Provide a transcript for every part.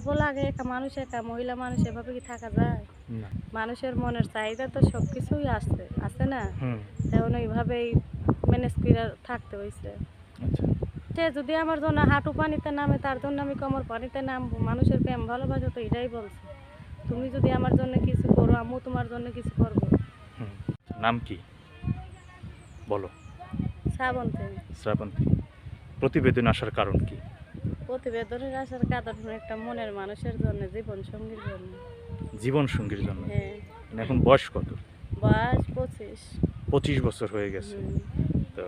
খারাপও লাগে, একা মানুষ, একা মহিলা মানুষ, এভাবে কি থাকা যায়? না। মানুষের মনের চাহিদা তো সব কিছুই আছে না? হুম। তেমন ওইভাবেই ম্যানেজ করে থাকতে হয়েছে। আচ্ছা। সে যদি আমার জন্য হাঁটু পানিতে নামে, তার জন্য আমি কোমর পানিতে নামবো। মানুষের প্রেম ভালোবাসা তো এটাই বলছে। তুমি যদি আমার জন্য কিছু করো, আমিও তোমার জন্য কিছু করবো। হুম। নাম কি বলো? শ্রাবন্তী। শ্রাবন্তী। প্রতিবেদন আসার কারণ কি? প্রতিবেদনের আসার কারণ একটা মনের মানুষের জন্য, জীবন সঙ্গীর জন্য। জীবন সঙ্গীর জন্য। হ্যাঁ। মানে এখন বয়স কত? বয়স 25। 25 বছর হয়ে গেছে। হুম। তো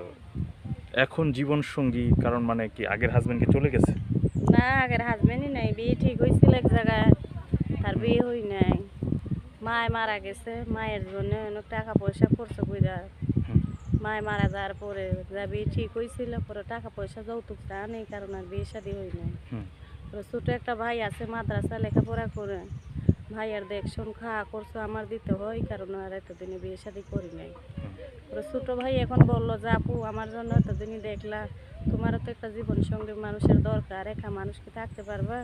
এখন জীবন সঙ্গী কারণ মানে কি আগের হাজবেন্ড কি চলে গেছে? না, আগের হাজবেন্ডই নাই, বিয়ে ঠিক হয়েছিল এক জায়গায়, তার বিয়ে হই নাই। মায় মারা গেছে, মায়ের জন্য অনেক টাকা পয়সা খরচ কইরা হুম। মায় মারা যাওয়ার পরে যা বিয়ে ঠিক হয়েছিল, পরে টাকা পয়সা যৌতুক চান, এই কারণে আর বিয়ে শাদী হই নাই। হুম। পরে ছোট একটা ভাই আছে, মাদ্রাসা লেখাপড়া করে, ভাইয়ার দেখশন খাওয়া খরচ আমার দিতে হয়, এই কারণে আর এতদিনে বিয়ে শাদী করি নাই। হুম। পরে ছোট ভাই এখন বললো যে আপু, আমার জন্য এতদিনই দেখলা, তোমারও তো একটা জীবন সঙ্গী মানুষের দরকার, একা মানুষ কি থাকতে পারবা?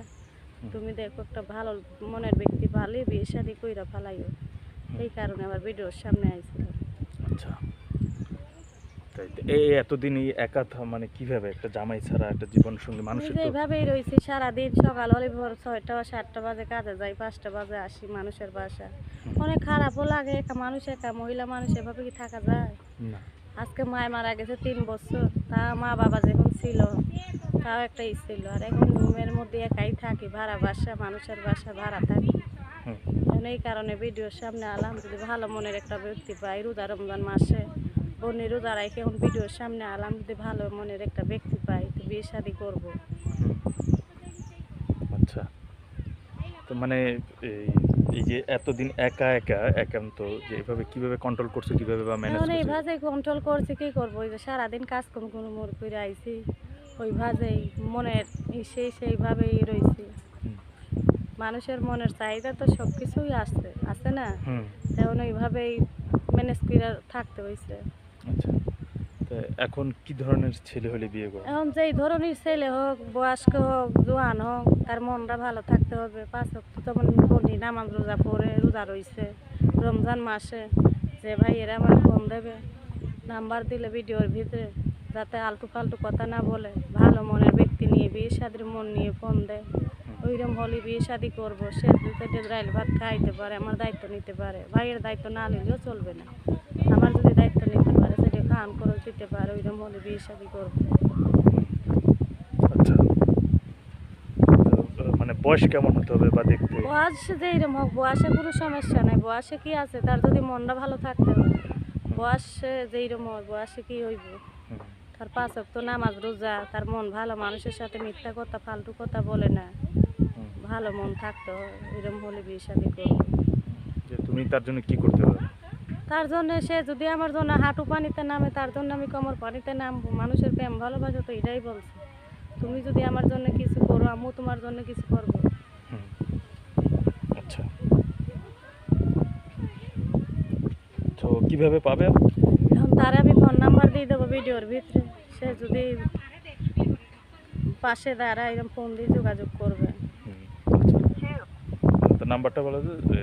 তুমি দেখো একটা ভালো মনের ব্যক্তি ভালোই বিয়ে শাদী কইরা ফালাইও। এই কারণে আবার ভিডিওর সামনে আইছিলাম। আচ্ছা। তাই তো। এই এতদিন এই একা মানে কিভাবে একটা জামাই ছাড়া একটা জীবন সঙ্গী মানুষের নিজে তো এইভাবেই রয়েছি সারাদিন, সকাল হলে ভোর 6টা বা 7টা বাজে কাজে যাই, 5টা বাজে আসি মানুষের বাসা। অনেক খারাপও লাগে, একা মানুষ, একা মহিলা মানুষ, এভাবে কি থাকা যায়? না। আজকে মায় মারা গেছে 3 বছর, তা মা বাবা যখন ছিল তাও একটা ছিল, আর এখন রুমের মধ্যে একাই থাকি, ভাড়া বাসা, মানুষের বাসা ভাড়া থাকি। হুম। এখন এই কারণে ভিডিওর সামনে আলাম, যদি ভালো মনের একটা ব্যক্তি পাই, রোজা রমজান মাসে বন্যি রোজা রাখে, এখন ভিডিওর সামনে আলাম, যদি ভালো মনের একটা ব্যক্তি পাই তো বিয়ে শাদী করবো। আচ্ছা। তো মানে এই এই যে এতদিন একা একা একান্ত যে এভাবে কিভাবে কন্ট্রোল করছো, কিভাবে বা ম্যানেজ এখন এই করছো? ভাজে কন্ট্রোল করছি, কি করবো, ওই যে সারাদিন কাজকর্ম কোনো মোর করে আইছি, ওই ভাজেই মনের সেইভাবেই রয়েছি। হুম। মানুষের মনের চাহিদা তো সব কিছুই আছে না? হুম। তেমন ওইভাবেই ম্যানেজ করে থাকতে হয়েছে। আচ্ছা। তো এখন কি ধরনের ছেলে হলে বিয়ে করো? এখন যেই ধরনের ছেলে হোক, বয়স্ক হোক, জোয়ান হোক, তার মনটা ভালো থাকতে হবে। 5 ওয়াক্ত যেমন বলি, নামাজ রোজা পড়ে রোজা রয়েছে রমজান মাসে, যে ভাই এরা আমার ফোন দেবে, নাম্বার দিলে ভিডিওর ভিতরে, যাতে আলতু ফালতু কথা না বলে, ভালো মনের ব্যক্তি নিয়ে বিয়ে শাদীর মন নিয়ে ফোন দেয়, ওইরকম হলে বিয়ে শাদী করবো। সে দুটো ডাইল ভাত খাইতে পারে, আমার দায়িত্ব নিতে পারে, ভাইয়ের দায়িত্ব না নিলেও চলবে না, আমার যদি দায়িত্ব নিতে পারে, সেটা খান খরচ দিতে পারে, ওইরকম হলে বিয়ে শাদী করবো। আচ্ছা। তো মানে বয়স কেমন হতে হবে বা দেখতে? বয়স যেইরকম হোক, বয়সে কোনো সমস্যা নাই, বয়সে কি আছে, তার যদি মনটা ভালো থাকতে হবে। বয়সে যেইরকম হয়, বয়সে কি হইব, হুম। তার 5 ওয়াক্ত নামাজ রোজা, তার মন ভালো, মানুষের সাথে মিথ্যা কথা ফালতু কথা বলে না, হুম। ভালো মন থাকতে হয়, এরকম হলে বিয়ে শাদী করবো। যে তুমি তার জন্য কি করতে হবে? তার জন্য সে যদি আমার জন্য হাঁটু পানিতে নামে, তার জন্য আমি কোমর পানিতে নামবো। মানুষের প্রেম ভালোবাসা তো এটাই বলছে। তুমি যদি আমার জন্য কিছু করো, আমিও তোমার জন্য কিছু করবো। হুম। আচ্ছা। তো কিভাবে পাবে? এখন তারে আমি ফোন নাম্বার দিয়ে দেবো ভিডিওর ভিতরে, সে যদি পাশে দাঁড়ায় এরকম ফোন দিয়ে যোগাযোগ করবে। হুম। আচ্ছা। তো নাম্বারটা বলো যে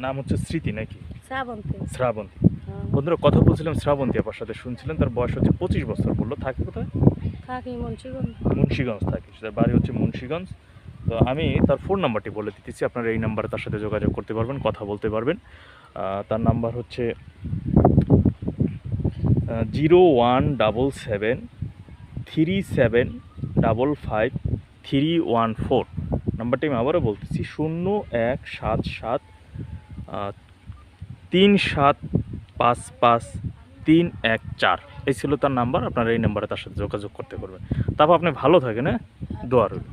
নাম হচ্ছে স্মৃতি নাকি? শ্রাবন্তী। শ্রাবন্তী। হ্যাঁ। বন্ধুরা কথা বলছিলাম শ্রাবন্তী আপার সাথে, শুনছিলেন তার বয়স হচ্ছে 25 বছর, বললো থাকে কোথায়? থাকি মুন্সিগঞ্জ। মুন্সিগঞ্জ থাকে, তার বাড়ি হচ্ছে মুন্সিগঞ্জ। তো আমি তার ফোন নাম্বারটি বলে দিতেছি, আপনারা এই নাম্বারে তার সাথে যোগাযোগ করতে পারবেন, কথা বলতে পারবেন। তার নাম্বার হচ্ছে 017737555314। নাম্বারটি আমি আবারও বলতেছি 017737555314। এই ছিল তার নাম্বার, আপনারা এই নাম্বারে তার সাথে যোগাযোগ করতে পারবেন। তারপর আপনি ভালো থাকেন, হ্যাঁ, দোয়া রইল।